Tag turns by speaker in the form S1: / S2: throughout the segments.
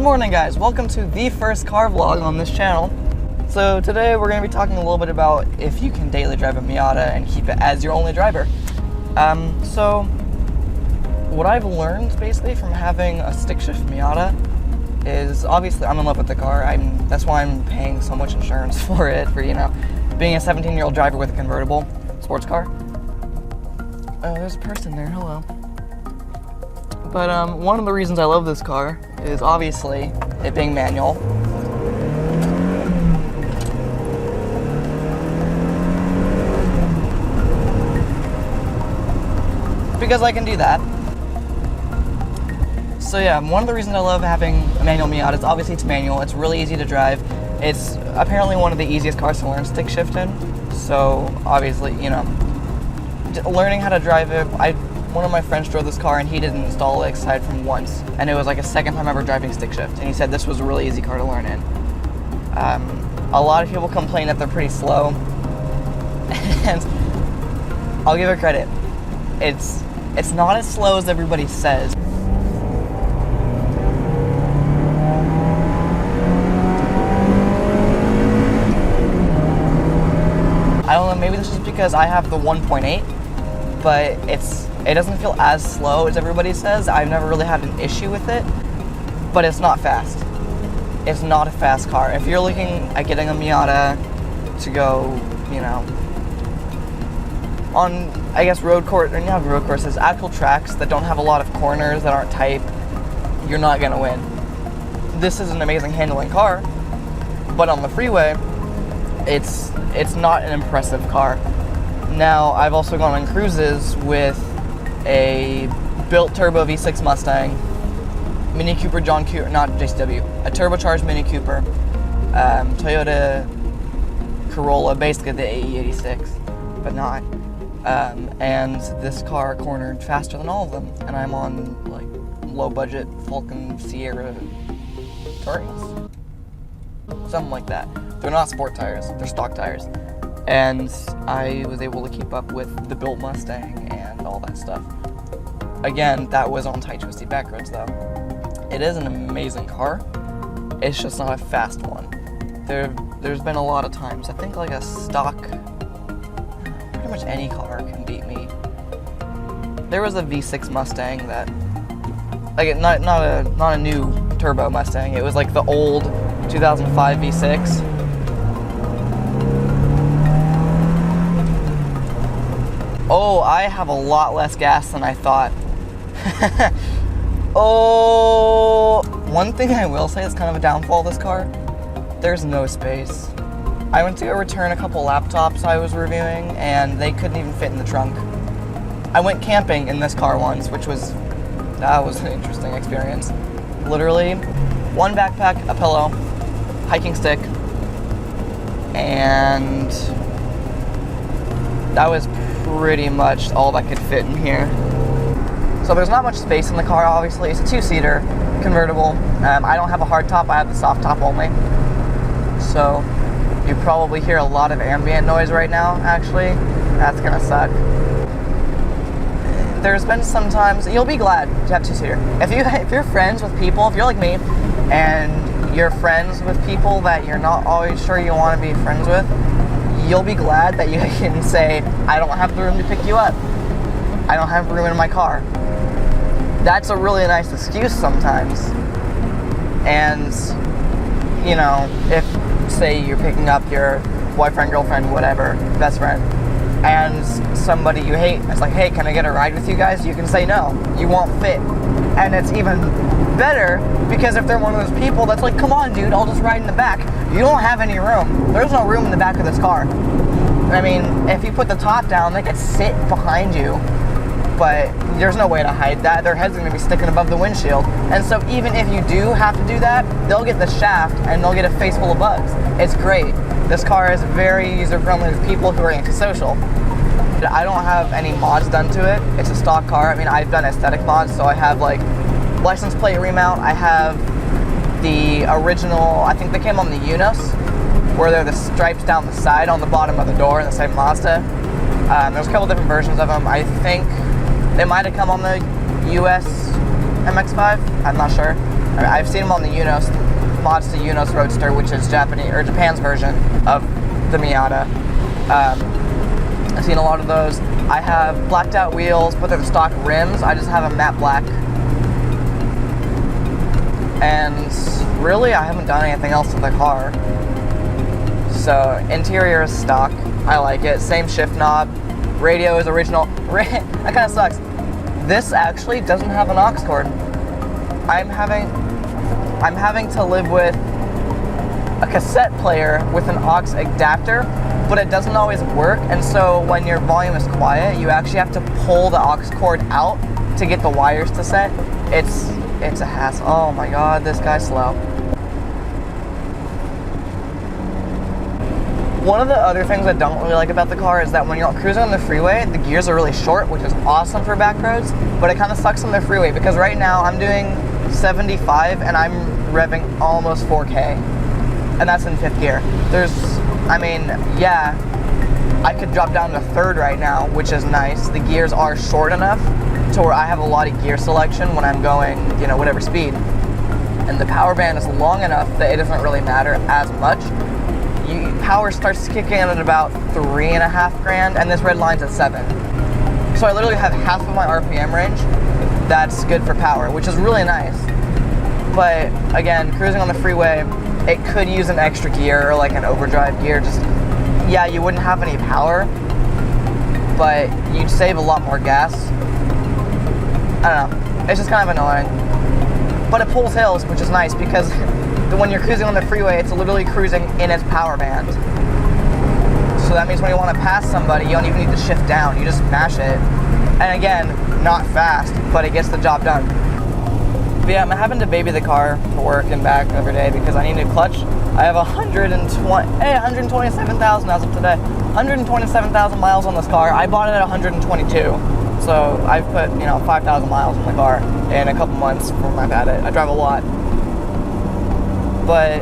S1: morning, guys. Welcome to the first car vlog on this channel. So today we're going to be talking a little bit about if you can daily drive a Miata and keep it as your only driver. So what I've learned basically from having a stick shift Miata is obviously I'm in love with the car. That's why I'm paying so much insurance for it, for, you know, being a 17-year-old driver with a convertible sports car. Oh, there's a person there. Hello. But one of the reasons I love this car is obviously it being manual. Because I can do that. So yeah, one of the reasons I love having a manual Miata is obviously it's manual, it's really easy to drive. It's apparently one of the easiest cars to learn stick shift in. So obviously, you know, learning how to drive it, one of my friends drove this car and he didn't install it aside from once, and it was like a second time ever driving stick shift, and he said this was a really easy car to learn in. A lot of people complain that they're pretty slow, and I'll give it credit. It's not as slow as everybody says. I don't know, maybe this is because I have the 1.8, but it doesn't feel as slow as everybody says. I've never really had an issue with it, but it's not fast. It's not a fast car. If you're looking at getting a Miata to go, you know, on, I guess, road courses, actual tracks that don't have a lot of corners, that aren't tight, you're not gonna win. This is an amazing handling car, but on the freeway, it's not an impressive car. Now, I've also gone on cruises with a built turbo V6 Mustang, Mini Cooper John Cooper, not JCW, a turbocharged Mini Cooper, Toyota Corolla, basically the AE86, but not. And this car cornered faster than all of them, and I'm on like low budget Falcon Sierra Touring's, something like that. They're not sport tires, they're stock tires. And I was able to keep up with the built Mustang and all that stuff. Again, that was on tight, twisty back roads though. It is an amazing car. It's just not a fast one. There's been a lot of times, I think like a stock, pretty much any car can beat me. There was a V6 Mustang that, like not a new turbo Mustang, it was like the old 2005 V6. Oh, I have a lot less gas than I thought. Oh, one thing I will say is kind of a downfall of this car, there's no space. I went to go return a couple laptops I was reviewing, and they couldn't even fit in the trunk. I went camping in this car once, that was an interesting experience. Literally, one backpack, a pillow, hiking stick, and that was pretty much all that could fit in here. So there's not much space in the car, obviously. It's a two-seater convertible. I don't have a hard top, I have the soft top only. So you probably hear a lot of ambient noise right now, actually. That's gonna suck. There's been some times, you'll be glad to have two-seater. If you're friends with people, if you're like me, and you're friends with people that you're not always sure you want to be friends with, you'll be glad that you can say, I don't have the room to pick you up. I don't have room in my car. That's a really nice excuse sometimes. And, you know, if, say, you're picking up your boyfriend, girlfriend, whatever, best friend, and somebody you hate is like, hey, can I get a ride with you guys? You can say no. You won't fit. And it's even better because if they're one of those people that's like, come on, dude, I'll just ride in the back. You don't have any room. There's no room in the back of this car. I mean, if you put the top down, they could sit behind you, but there's no way to hide that. Their head's going to be sticking above the windshield. And so even if you do have to do that, they'll get the shaft and they'll get a face full of bugs. It's great. This car is very user-friendly to people who are antisocial. I don't have any mods done to it. It's a stock car. I mean, I've done aesthetic mods, so I have like license plate remount. I have the original, I think they came on the Unos, where they're the stripes down the side on the bottom of the door in the same Mazda. There's a couple different versions of them. I think they might have come on the US MX-5, I'm not sure. I've seen them on the Mazda Unos Roadster, which is Japan's version of the Miata. I've seen a lot of those. I have blacked out wheels, but they're the stock rims. I just have a matte black. And really, I haven't done anything else to the car. So, interior is stock. I like it. Same shift knob. Radio is original. That kind of sucks. This actually doesn't have an aux cord. I'm having to live with a cassette player with an aux adapter, but it doesn't always work, and so when your volume is quiet, you actually have to pull the aux cord out to get the wires to set. It's a hassle. Oh my god, this guy's slow. One of the other things I don't really like about the car is that when you're cruising on the freeway, the gears are really short, which is awesome for back roads, but it kind of sucks on the freeway because right now I'm doing 75 and I'm revving almost 4K, and that's in 5th gear. I could drop down to 3rd right now, which is nice. The gears are short enough to where I have a lot of gear selection when I'm going, whatever speed. And the power band is long enough that it doesn't really matter as much. Power starts kicking in at about $3,500, and this red line's at 7. So I literally have half of my RPM range. That's good for power, which is really nice. But again, cruising on the freeway, it could use an extra gear or like an overdrive gear. You wouldn't have any power, but you'd save a lot more gas. I don't know. It's just kind of annoying. But it pulls hills, which is nice because when you're cruising on the freeway, it's literally cruising in its power band. So that means when you want to pass somebody, you don't even need to shift down. You just mash it. And again, not fast, but it gets the job done. But yeah, I'm having to baby the car to work and back every day because I need a new clutch. I have 127,000 as of today. 127,000 miles on this car. I bought it at 122. So I've put, 5,000 miles on the car in a couple months from I've had it. I drive a lot. But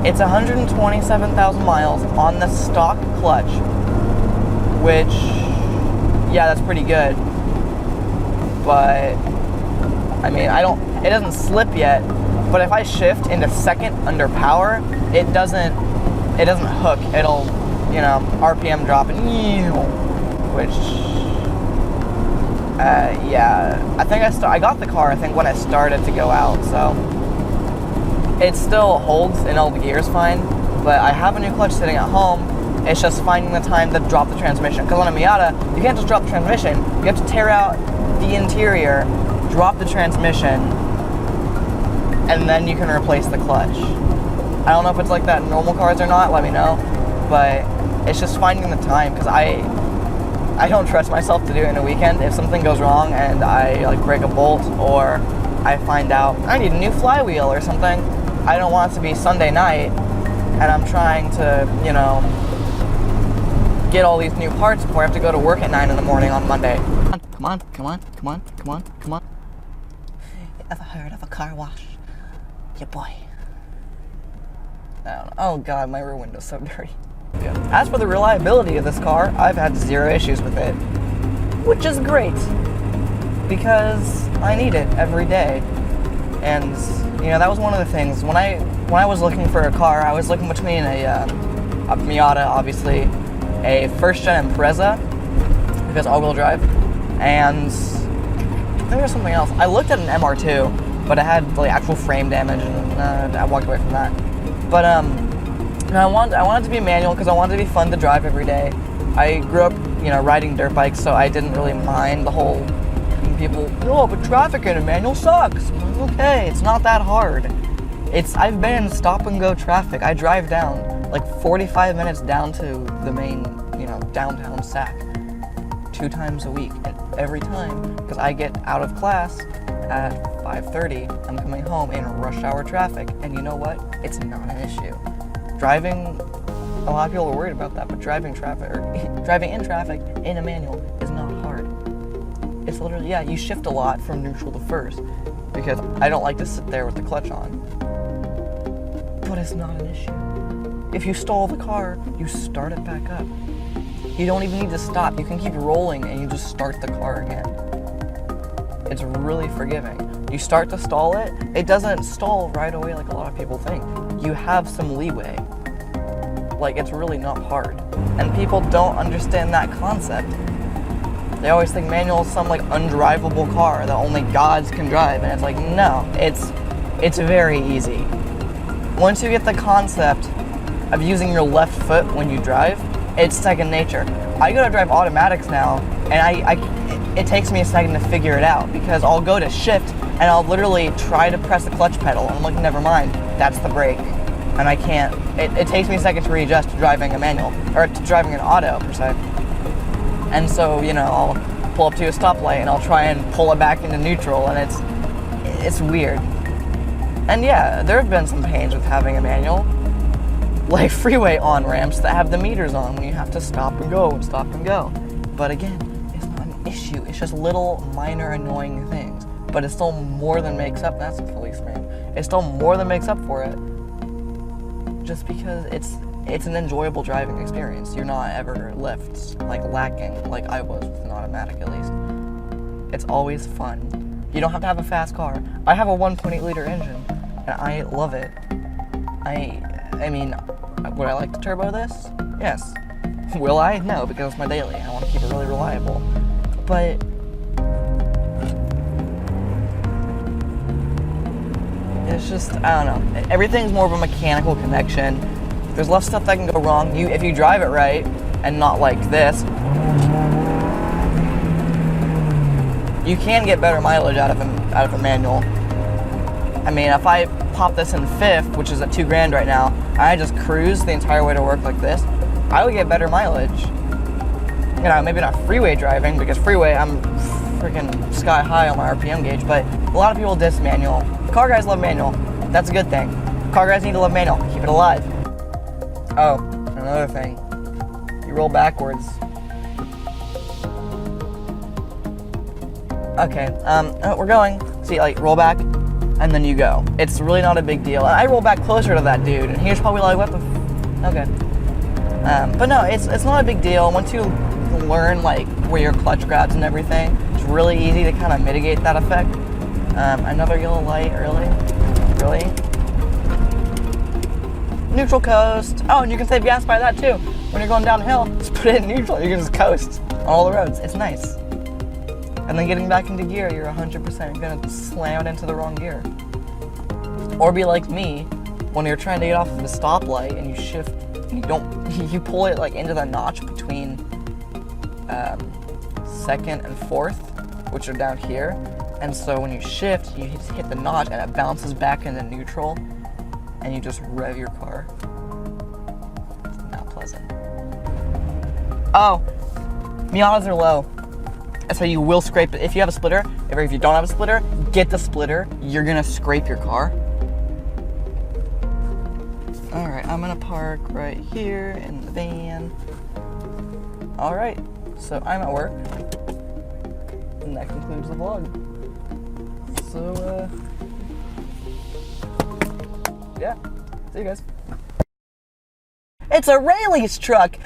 S1: it's 127,000 miles on the stock clutch, which, that's pretty good. But, it doesn't slip yet, but if I shift into 2nd under power, it doesn't hook. It'll, RPM drop and, which, I think I got the car, when I started to go out, so it still holds in all the gears fine, but I have a new clutch sitting at home. It's just finding the time to drop the transmission, because on a Miata, you can't just drop the transmission. You have to tear out the interior, drop the transmission, and then you can replace the clutch. I don't know if it's like that in normal cars or not, let me know, but it's just finding the time, because I don't trust myself to do it in a weekend. If something goes wrong and I break a bolt, or I find out I need a new flywheel or something, I don't want it to be Sunday night and I'm trying to, get all these new parts before I have to go to work at 9 in the morning on Monday. Come on. You ever heard of a car wash? Yeah, boy. I don't know. Oh god, my rear window's so dirty. Yeah. As for the reliability of this car, I've had 0 issues with it, which is great because I need it every day. And that was one of the things when I was looking for a car. I was looking between a Miata, obviously, a first-gen Impreza because all-wheel drive, and I think there was something else. I looked at an MR2, but it had actual frame damage, and I walked away from that. But I wanted to be manual because I wanted to be fun to drive every day. I grew up, riding dirt bikes, so I didn't really mind the whole people. Oh, but traffic in a manual sucks. Okay, it's not that hard. I've been in stop and go traffic. I drive down 45 minutes down to the main, downtown Sac 2 times a week, and every time because I get out of class at 5:30. I'm coming home in rush hour traffic, and you know what? It's not an issue. Driving, a lot of people are worried about that, but driving in traffic in a manual is not hard. It's literally, you shift a lot from neutral to first, because I don't like to sit there with the clutch on. But it's not an issue. If you stall the car, you start it back up. You don't even need to stop. You can keep rolling and you just start the car again. It's really forgiving. you start to stall it, it doesn't stall right away like a lot of people think. You have some leeway. Like, it's really not hard. And people don't understand that concept. They always think manual is some like undrivable car that only gods can drive, and it's like, no, it's very easy. Once you get the concept of using your left foot when you drive, it's second nature. I go to drive automatics now, and it takes me a second to figure it out, because I'll go to shift and I'll literally try to press the clutch pedal, and I'm like, never mind, that's the brake. And I can't, it takes me a second to readjust to driving a manual, or to driving an auto per se. And so, you know, I'll pull up to a stoplight and I'll try and pull it back into neutral, and it's weird. And yeah, there have been some pains with having a manual, like freeway on-ramps that have the meters on when you have to stop and go and stop and go. But again, it's not an issue. It's just little minor annoying things. But it still more than makes up, that's a policeman. It still more than makes up for it. Just because it's an enjoyable driving experience. You're not ever left like lacking like I was with an automatic, at least. It's always fun. You don't have to have a fast car. I have a 1.8 liter engine and I love it. I mean, would I like to turbo this? Yes. Will I? No, because it's my daily. I want to keep it really reliable. But it's just, I don't know. Everything's more of a mechanical connection. There's less stuff that can go wrong. If you drive it right and not like this, you can get better mileage out of a manual. I mean, if I pop this in fifth, which is at $2,000 right now, and I just cruise the entire way to work like this, I would get better mileage. You know, maybe not freeway driving, because freeway, I'm freaking sky high on my RPM gauge, but a lot of people diss manual. Car guys love manual. That's a good thing. Car guys need to love manual. Keep it alive. Oh, another thing. You roll backwards. Okay, we're going. See, like, roll back, and then you go. It's really not a big deal. I roll back closer to that dude, and he was probably like, what the okay. But no, it's not a big deal. Once you learn, like, where your clutch grabs and everything, it's really easy to kind of mitigate that effect. Another yellow light, really? Neutral coast. Oh, and you can save gas by that too. When you're going downhill, just put it in neutral. You can just coast on all the roads. It's nice. And then getting back into gear, you're 100% gonna slam it into the wrong gear. Or be like me, when you're trying to get off of the stoplight and you shift, and you pull it like into the notch between second and fourth, which are down here. And so when you shift, you hit the notch and it bounces back into neutral, and you just rev your car. It's not pleasant. Oh, Miatas are low. So you will scrape it. If you have a splitter, or if you don't have a splitter, get the splitter. You're gonna scrape your car. All right, I'm gonna park right here in the van. All right, so I'm at work, and that concludes the vlog. So, yeah, see you guys. It's a Rayleigh's truck.